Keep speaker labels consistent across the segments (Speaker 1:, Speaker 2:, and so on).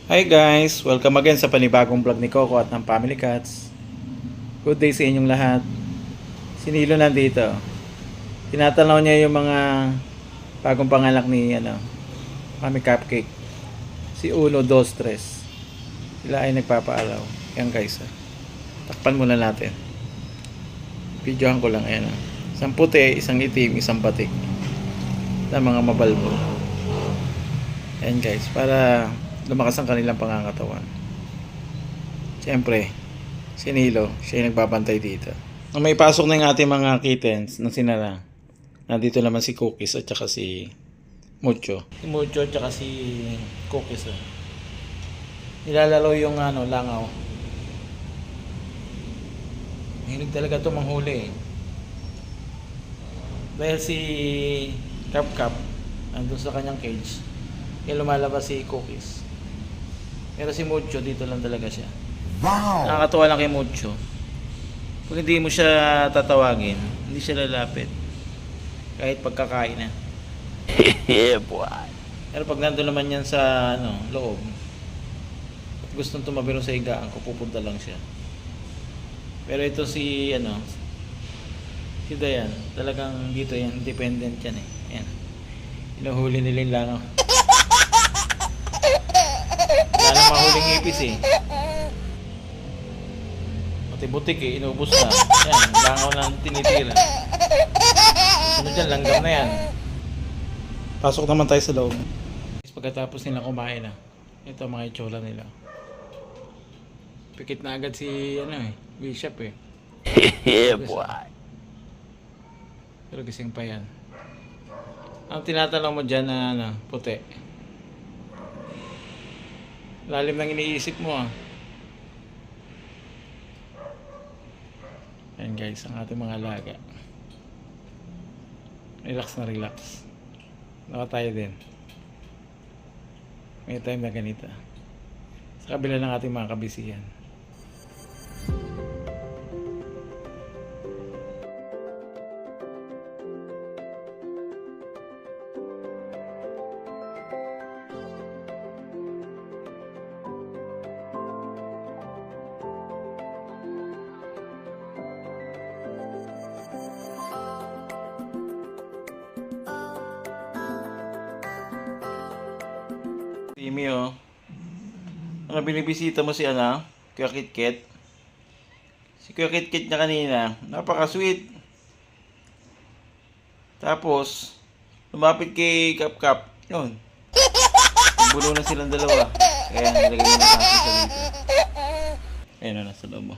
Speaker 1: Hi guys! Welcome again sa panibagong vlog ni Coco at ng Family Cats. Good day sa inyong lahat. Si Nilo nandito. Tinatanaw niya yung mga bagong panganak ni Mami Cupcake. Si Uno, Dos, Tres. Sila ay nagpapaalaw. Yan guys. Takpan muna natin. Videohan ko lang. Ayan. Isang puti, isang itim, isang batik. Na mga mabalbo. Ayan guys. Para lumakas ang kanilang pangangatawan. Siyempre, si Nilo, siya yung nagbabantay dito. Nung may pasok na yung ating mga kittens na sinara, nandito naman si Cookies at saka si Mucho. Si Mucho at saka si Cookies. Nilalaro yung langaw. Mahilig talaga ito manghuli. Dahil si Cap andun sa kanyang cage, kaya lumalabas si Cookies. Pero si Mucho, dito lang talaga siya. Wow! Nakakatuwa lang kay Mucho. Kung hindi mo siya tatawagin, hindi siya lalapit. Kahit pagkakain na. Yeah, boy. Pero pag nandun naman yan sa loob, at gustong tumabiro sa higaan ko, pupunta lang siya. Pero ito si Dayan, talagang dito yan, independent yan eh. Ayan. Inuhuli nila yung langaw. Wala nang mahuling ipis eh. Pati butik eh, inubos na. Yan, langaw na tinitira. Ano dyan, langgam na yan. Pasok naman tayo sa loob. Pagkatapos nila kumain ito mga itsura nila. Pikit na agad si Bishop eh. Yeah, boy. Pero gising pa yan. Ang tinatanong mo dyan na puti. Lalim ng iniisip mo Ayan guys, ang ating mga alaga. Relax na relax. Naka tayo din. May time na ganito. Sa kabila ng ating mga kabisihan. Timmy binibisita mo si Kuya Kitket. Si Kuya Kitket niya kanina, napaka-sweet. Tapos, lumapit kay Cap. Yun. Bulo na silang dalawa. Kaya nilagay mo na sa akin sa dito. Ayun na, nasa loob mo.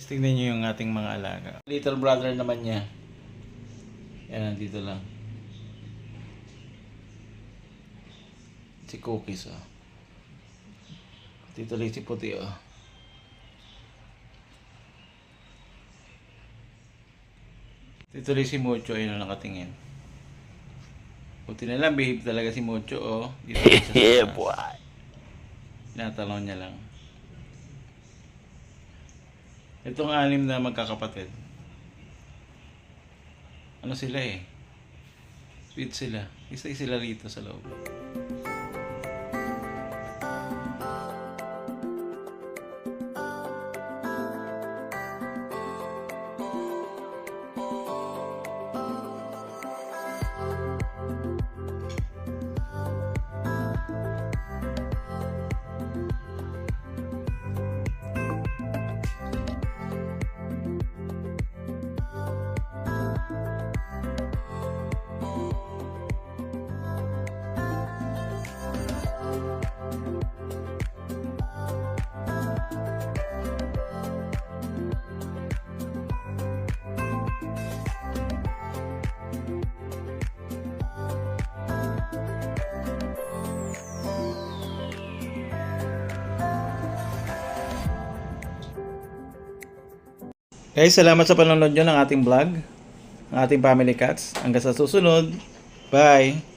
Speaker 1: Tingnan nyo yung ating mga alaga. Little brother naman niya. Yan, nandito lang. Si Cookies Dito lang si Puti Dito lang si Mucho nakatingin. Puti na lang, behave talaga si Mucho Dito lang siya sa yeah, boy. Tinatalon niya lang. Itong 6 na magkakapatid. Ano sila sweet sila. Isa sila rito sa loob. Guys, salamat sa panonood nyo ng ating vlog, ng ating Family Cats. Hanggang sa susunod. Bye!